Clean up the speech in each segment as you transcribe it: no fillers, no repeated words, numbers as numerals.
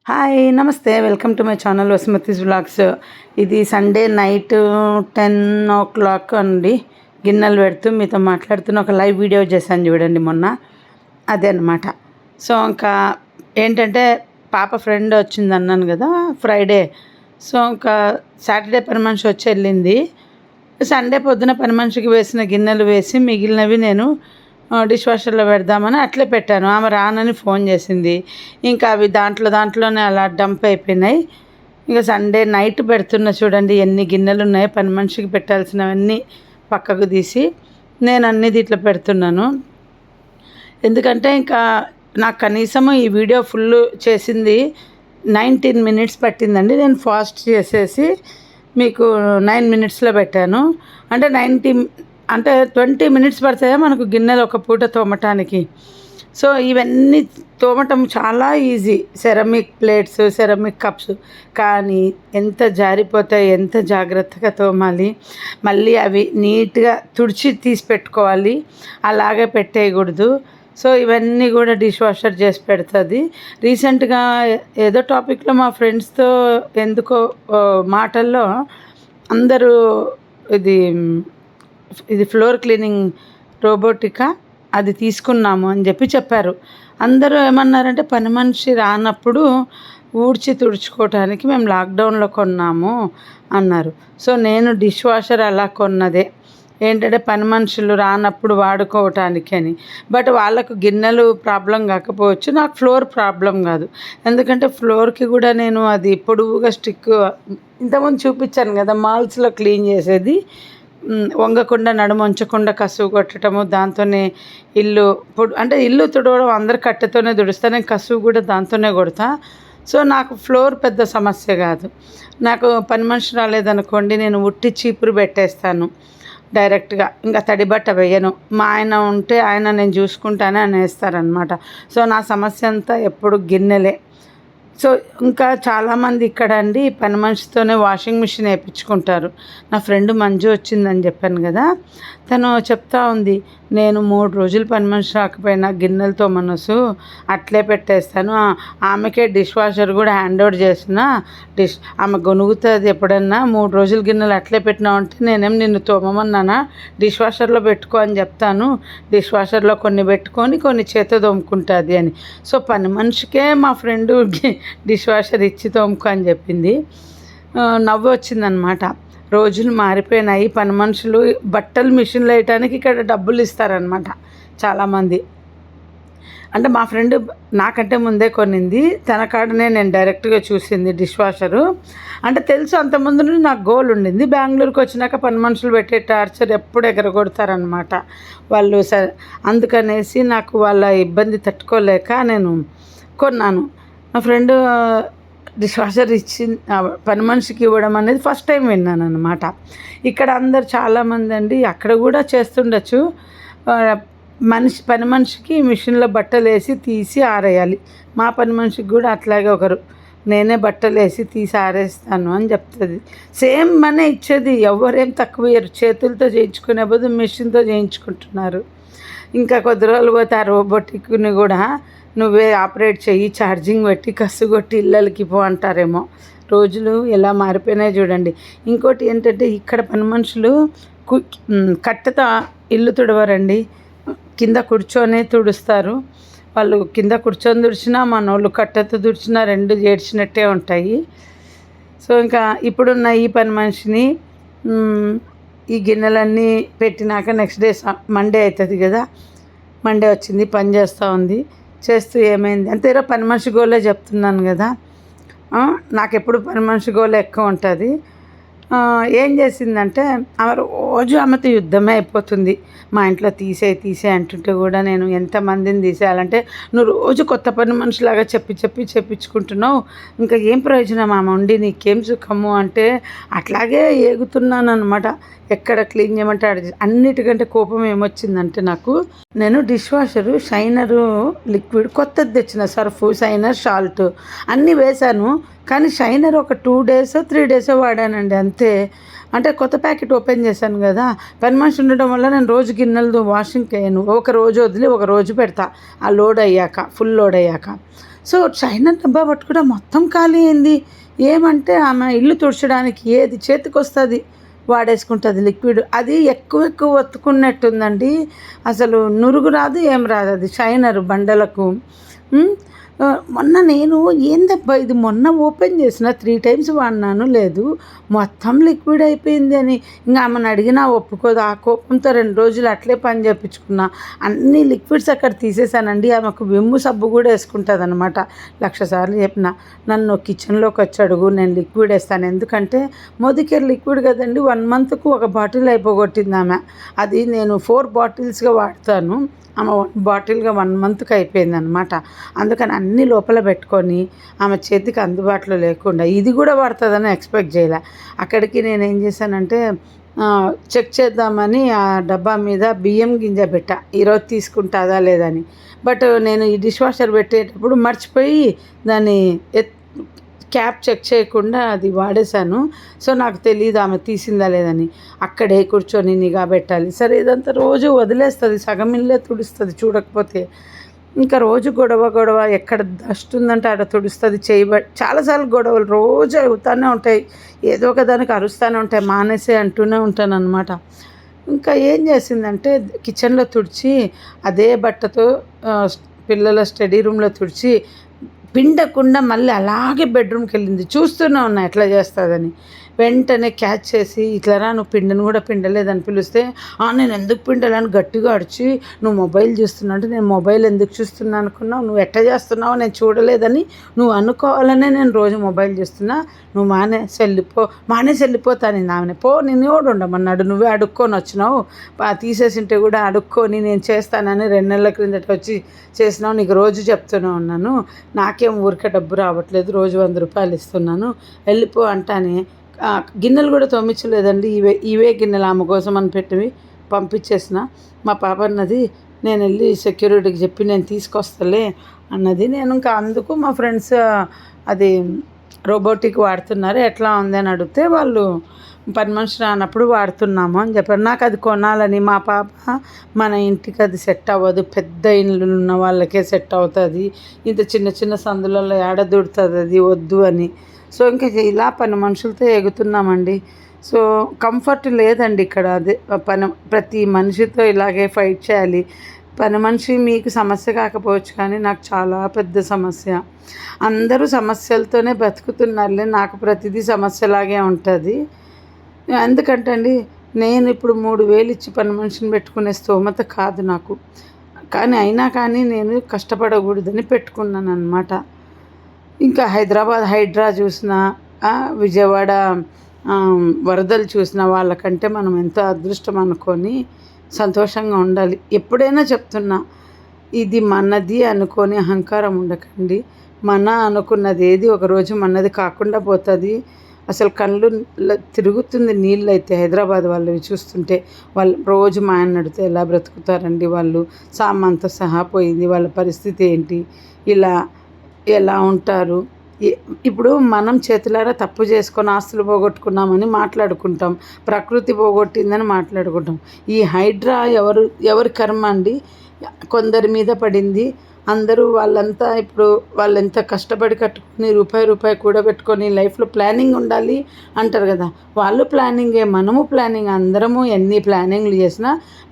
Hi నమస్తే, welcome to my channel Vasumathi's vlogs. ఇది Sunday night 10 o'clock అండి. గిన్నెలు పెడుతూ మీతో మాట్లాడుతున్న ఒక లైవ్ వీడియో చేశాను చూడండి మొన్న, అదే అనమాట. సో ఇంకా ఏంటంటే పాప ఫ్రెండ్ వచ్చింది అన్నాను కదా ఫ్రైడే. సో ఇంకా సాటర్డే పని మనిషి వచ్చి వెళ్ళింది. సండే పొద్దున పని మనిషికి వేసిన గిన్నెలు వేసి మిగిలినవి నేను డిష్ వాషర్లో పెడదామని అట్లే పెట్టాను. ఆమె రానని ఫోన్ చేసింది. ఇంకా అవి దాంట్లోనే అలా డంప్ అయిపోయినాయి. ఇంకా సండే నైట్ పెడుతున్న చూడండి ఎన్ని గిన్నెలు ఉన్నాయి. పని మనిషికి పెట్టాల్సినవన్నీ పక్కకు తీసి నేను అన్నీ దీంట్లో పెడుతున్నాను. ఎందుకంటే ఇంకా నాకు కనీసము ఈ వీడియో ఫుల్ చేసింది 19 minutes పట్టిందండి. నేను ఫాస్ట్ చేసేసి మీకు 9 minutesలో పెట్టాను. అంటే 20 minutes పడుతుందా మనకు గిన్నెలు ఒక పూట తోమటానికి. సో ఇవన్నీ తోమటం చాలా easy. Ceramic plates, ceramic cups, కానీ ఎంత జారిపోతాయి, ఎంత జాగ్రత్తగా తోమాలి. మళ్ళీ అవి నీట్గా తుడిచి తీసి పెట్టుకోవాలి, అలాగే పెట్టేయకూడదు. సో ఇవన్నీ కూడా డిష్ వాషర్ చేసి పెడుతుంది. రీసెంట్గా ఏదో టాపిక్లో మా ఫ్రెండ్స్తో ఎందుకో మాటల్లో అందరూ ఇది ఫ్లోర్ క్లీనింగ్ రోబోటికా అది తీసుకున్నాము అని చెప్పారు. అందరూ ఏమన్నారంటే పని మనిషి రానప్పుడు ఊడ్చి తుడుచుకోవటానికి మేము లాక్డౌన్లో కొన్నాము అన్నారు. సో నేను డిష్ వాషర్ అలా కొన్నదే ఏంటంటే పని మనుషులు రానప్పుడు వాడుకోవటానికి అని. బట్ వాళ్ళకు గిన్నెలు ప్రాబ్లం కాకపోవచ్చు, నాకు ఫ్లోర్ ప్రాబ్లం కాదు. ఎందుకంటే ఫ్లోర్కి కూడా నేను అది పొడవుగా స్టిక్ ఇంతకుముందు చూపించాను కదా మాల్స్లో క్లీన్ చేసేది, వంగకుండా నడుము ఉంచకుండా కసువు కొట్టడము, దాంతోనే ఇల్లు తుడవడం అందరు కట్టెతోనే తుడుస్తా, నేను కసువు కూడా దాంతోనే కొడతా. సో నాకు ఫ్లోర్ పెద్ద సమస్య కాదు. నాకు పని మనిషి రాలేదనుకోండి, నేను ఉట్టి చీపురు పెట్టేస్తాను డైరెక్ట్గా, ఇంకా తడి బట్ట వేయను. మా ఆయన ఉంటే ఆయన నేను చూసుకుంటానే అని వేస్తారనమాట. సో నా సమస్య అంతా ఎప్పుడు గిన్నెలే. సో ఇంకా చాలామంది ఇక్కడ అండి పని మనిషితోనే వాషింగ్ మిషన్ వేయించుకుంటారు. నా ఫ్రెండ్ మంజు వచ్చిందని చెప్పాను కదా, తను చెప్తా ఉంది, నేను 3 రోజులు పని మనిషి రాకపోయినా గిన్నెలతో మనసు అట్లే పెట్టేస్తాను. ఆమెకే డిష్ వాషర్ కూడా హ్యాండ్ ఓవర్ చేసిన, ఆమె గొనుగుతుంది ఎప్పుడన్నా. 3 రోజులు గిన్నెలు అట్లే పెట్టినావు అంటే నేనేం నిన్ను తోమమన్నానా, డిష్ వాషర్లో పెట్టుకో అని చెప్తాను. డిష్ వాషర్లో కొన్ని పెట్టుకొని కొన్ని చేత తోముకుంటుంది అని. సో పని మనిషికే మా ఫ్రెండ్ డిష్ వాషర్ ఇచ్చి తోముకో అని చెప్పింది. నవ్వు వచ్చిందనమాట. రోజులు మారిపోయినాయి. పని మనుషులు బట్టలు మిషన్లో వేయటానికి ఇక్కడ డబ్బులు ఇస్తారనమాట చాలామంది. అంటే మా ఫ్రెండ్ నాకంటే ముందే కొనింది, తన కాడనే నేను డైరెక్ట్గా చూసింది డిష్ వాషరు. అంటే తెలుసు అంతకుముందు నుండి నాకు గోల్ ఉండింది. బెంగళూరుకి వచ్చినాక పని మనుషులు పెట్టే టార్చర్ ఎప్పుడు ఎగరగొడతారనమాట వాళ్ళు. అందుకనేసి నాకు వాళ్ళ ఇబ్బంది తట్టుకోలేక నేను కొన్నాను. మా ఫ్రెండ్ డిష్ వాషర్ ఇచ్చి పని మనిషికి ఇవ్వడం అనేది ఫస్ట్ టైం విన్నాను అనమాట. ఇక్కడ అందరు చాలామంది అండి అక్కడ కూడా చేస్తుండొచ్చు. పని మనిషికి మిషన్లో బట్టలు వేసి తీసి ఆరేయాలి. మా పని మనిషికి కూడా అట్లాగే ఒకరు నేనే బట్టలు వేసి తీసి ఆరేస్తాను అని చెప్తుంది. సేమ్ మనే ఇచ్చేది, ఎవరేం తక్కువ ఇయ్యరు. చేతులతో చేయించుకునే బదులు మిషన్తో చేయించుకుంటున్నారు. ఇంకా కొద్ది రోజులు పోతే ఆ రోబోటిక్ని కూడా నువ్వే ఆపరేట్ చెయ్యి, ఛార్జింగ్ పెట్టి కసుగొట్టి ఇళ్ళకి పో అంటారేమో. రోజులు ఎలా మారిపోయినాయి చూడండి. ఇంకోటి ఏంటంటే ఇక్కడ పని మనుషులు కట్టెతో ఇల్లు తుడవరండి, కింద కూర్చొని తుడుస్తారు. వాళ్ళు కింద కూర్చొని తుడిచినా మనోళ్ళు కట్టెతో తుడిచినా 2 ఏడ్చినట్టే ఉంటాయి. సో ఇంకా ఇప్పుడున్న ఈ పని మనిషిని ఈ గిన్నెలన్నీ పెట్టినాక నెక్స్ట్ డే మండే అవుతుంది కదా, మండే వచ్చింది, పని చేస్తూ ఉంది. చేస్తూ ఏమైంది అంతే, పని మనిషి గోలే చెప్తున్నాను కదా. నాకు ఎప్పుడు పని మనిషి గోలే ఎక్కువ ఉంటుంది. ఏం చేసిందంటే రోజు ఆమెతో యుద్ధమే అయిపోతుంది. మా ఇంట్లో తీసే అంటుంటే కూడా నేను ఎంతమందిని తీసేయాలంటే, నువ్వు రోజు కొత్త పని మనిషిలాగా చెప్పించుకుంటున్నావు, ఇంకా ఏం ప్రయోజనం ఆమె ఉండి, నీకేం సుఖము అంటే అట్లాగే ఏగుతున్నాను అనమాట. ఎక్కడ క్లీన్ చేయమంటే అన్నిటికంటే కోపం ఏమొచ్చిందంటే నాకు, నేను డిష్ వాషరు షైనరు లిక్విడ్ కొత్తది తెచ్చిన, సర్ఫ్, షైనర్, సాల్ట్ అన్నీ వేశాను. కానీ షైనర్ ఒక 2 days 3 days వాడానండి అంతే. అంటే కొత్త ప్యాకెట్ ఓపెన్ చేశాను కదా, పని మనిషి ఉండడం వల్ల నేను రోజు గిన్నెలు వాషింగ్కి వేయను. ఒక రోజు వదిలి ఒక రోజు పెడతా, ఆ లోడ్ అయ్యాక, ఫుల్ లోడ్ అయ్యాక. సో షైనర్ డబ్బా పట్టుకుంటే మొత్తం ఖాళీ అయింది. ఏమంటే ఆమె ఇల్లు తుడచడానికి ఏది చేతికొస్తుంది వాడేసుకుంటుంది లిక్విడ్. అది ఎక్కువ ఎక్కువ ఒత్తుకున్నట్టుందండి. అసలు నురుగు రాదు, ఏం రాదు. అది షైనర్ బండలకు. మొన్న నేను ఏందబ్బా ఇది మొన్న ఓపెన్ చేసిన 3 టైమ్స్ వాడినాను, లేదు మొత్తం లిక్విడ్ అయిపోయింది అని. ఇంకా ఆమెను అడిగినా ఒప్పుకోదు. ఆ కోపంతో 2 రోజులు అట్లే పని చేయించుకున్నా. అన్ని లిక్విడ్స్ అక్కడ తీసేసానండి. ఆమెకు విమ్ము సబ్బు కూడా వేసుకుంటుంది అనమాట. 1,00,000 సార్లు చెప్పిన, నన్ను కిచెన్లోకి వచ్చి అడుగు, నేను లిక్విడ్ వేస్తాను. ఎందుకంటే మోదికేర్ లిక్విడ్ కదండి, 1 మంత్కు ఒక బాటిల్ అయిపోగొట్టింది ఆమె. అది నేను 4 బాటిల్స్గా వాడతాను, ఆమె 1 బాటిల్గా 1 మంత్కి అయిపోయింది అనమాట. అందుకని అన్నీ లోపల పెట్టుకొని ఆమె చేతికి అందుబాటులో లేకుండా ఇది కూడా పడుతుందని ఎక్స్పెక్ట్ చేయలే. అక్కడికి నేను ఏం చేశానంటే చెక్ చేద్దామని ఆ డబ్బా మీద బియ్యం గింజ పెట్టా, ఈరోజు తీసుకుంటుందా లేదని. బట్ నేను ఈ డిష్ వాషర్ పెట్టేటప్పుడు మర్చిపోయి దాన్ని క్యాప్ చెక్ చేయకుండా అది వాడేశాను. సో నాకు తెలియదు ఆమె తీసిందా లేదని. అక్కడే కూర్చొని నిఘా పెట్టాలి. సరే ఇదంతా రోజు వదిలేస్తుంది, సగం ఇల్లే తుడుస్తుంది చూడకపోతే. ఇంకా రోజు గొడవ ఎక్కడ డస్ట్ ఉందంటే ఆడ తుడుస్తుంది. చాలాసార్లు గొడవలు రోజు అవుతూనే ఉంటాయి, ఏదో ఒక దానికి అరుస్తూనే ఉంటాయి, మానేసే అంటూనే ఉంటాను అనమాట. ఇంకా ఏం చేసిందంటే కిచెన్లో తుడిచి అదే బట్టతో పిల్లల స్టడీ రూమ్లో తుడిచి పిండకుండా మళ్ళీ అలాగే బెడ్రూమ్కి వెళ్ళింది. చూస్తూనే ఉన్నా ఎట్లా చేస్తుందని. వెంటనే క్యాచ్ చేసి, ఇట్లా రా నువ్వు పిండను కూడా పిండలేదని పిలిస్తే, నేను ఎందుకు పిండలేని గట్టిగా అడిచి, నువ్వు మొబైల్ చూస్తున్నావు అంటే, నేను మొబైల్ ఎందుకు చూస్తున్నా అనుకున్నావు, నువ్వు ఎట్లా చేస్తున్నావు నేను చూడలేదని నువ్వు అనుకోవాలనే నేను రోజు మొబైల్ చూస్తున్నా, నువ్వు మానేసి వెళ్ళిపోతాను ఆమెనే. పో నేను కూడా ఉండమన్నాడు, నువ్వే అడుక్కొని వచ్చినావు, తీసేసింటే కూడా అడుక్కొని నేను చేస్తానని 2 నెలల క్రిందట వచ్చి చేసినావు, నీకు రోజు చెప్తూనే ఉన్నాను, నాకేం ఊరికే డబ్బు రావట్లేదు, రోజు 100 రూపాయలు ఇస్తున్నాను, వెళ్ళిపో అంటానే. గిన్నెలు కూడా తోమించలేదండి, ఇవే గిన్నెలు ఆమె కోసం అని పెట్టివి పంపించేసిన. మా పాప అన్నది, నేను వెళ్ళి సెక్యూరిటీకి చెప్పి నేను తీసుకొస్తలే అన్నది. నేను ఇంకా అందుకు మా ఫ్రెండ్స్ అది రోబోటిక్ వాడుతున్నారు, ఎట్లా ఉంది అని అడిగితే వాళ్ళు పని మనిషి రానప్పుడు వాడుతున్నాము అని చెప్పారు. నాకు అది కొనాలని. మా పాప మన ఇంటికి అది సెట్ అవ్వదు, పెద్ద ఇళ్ళు ఉన్న వాళ్ళకే సెట్ అవుతుంది, ఇంత చిన్న చిన్న సందులలో ఏడదూడుతుంది, అది వద్దు అని. సో ఇంకా ఇలా పని మనుషులతో ఎగుతున్నామండి. సో కంఫర్ట్ లేదండి ఇక్కడ. అదే ప్రతి మనిషితో ఇలాగే ఫైట్ చేయాలి. పని మనిషి మీకు సమస్య కాకపోవచ్చు, కానీ నాకు చాలా పెద్ద సమస్య. అందరూ సమస్యలతోనే బతుకుతున్నారులే, నాకు ప్రతిదీ సమస్యలాగే ఉంటుంది. ఎందుకంటే అండి, నేను ఇప్పుడు 3,000 ఇచ్చి పని మనిషిని పెట్టుకునే స్తోమత కాదు నాకు. కానీ అయినా కానీ నేను కష్టపడకూడదని పెట్టుకున్నాను అనమాట. ఇంకా హైదరాబాద్ హైడ్రా చూసినా, విజయవాడ వరదలు చూసిన వాళ్ళకంటే మనం ఎంతో అదృష్టం అనుకొని సంతోషంగా ఉండాలి. ఎప్పుడైనా చెప్తున్నా, ఇది మనది అనుకొని అహంకారం ఉండకండి. మన అనుకున్నది ఏది ఒకరోజు మనది కాకుండా పోతుంది. అసలు కళ్ళు తిరుగుతుంది నీళ్ళు అయితే హైదరాబాద్ వాళ్ళవి చూస్తుంటే. వాళ్ళు రోజు మా ఆయన నడితే ఎలా బ్రతుకుతారండి వాళ్ళు, సామాన్తో సహా పోయింది, వాళ్ళ పరిస్థితి ఏంటి, ఎలా ఉంటారు. ఇప్పుడు మనం చేతులారా తప్పు చేసుకొని ఆస్తులు పోగొట్టుకున్నామని మాట్లాడుకుంటాం, ప్రకృతి పోగొట్టిందని మాట్లాడుకుంటాం. ఈ హైడ్రా ఎవరి కర్మ అండి, కొందరి మీద పడింది. అందరూ వాళ్ళంతా ఇప్పుడు వాళ్ళు ఎంత కష్టపడి కట్టుకుని రూపాయి కూడబెట్టుకొని లైఫ్లో ప్లానింగ్ ఉండాలి అంటారు కదా, వాళ్ళు ప్లానింగే, మనము ప్లానింగ్. అందరము ఎన్ని ప్లానింగ్లు చేసినా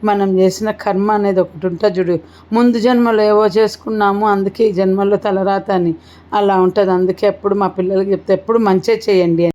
మనం చేసిన కర్మ అనేది ఒకటి ఉంటుంది చూడు, ముందు జన్మలో ఏవో చేసుకున్నాము అందుకే ఈ జన్మలో తలరాత అని, అలా ఉంటుంది. అందుకే ఎప్పుడు మా పిల్లలకి చెప్తే ఎప్పుడు మంచే చేయండి.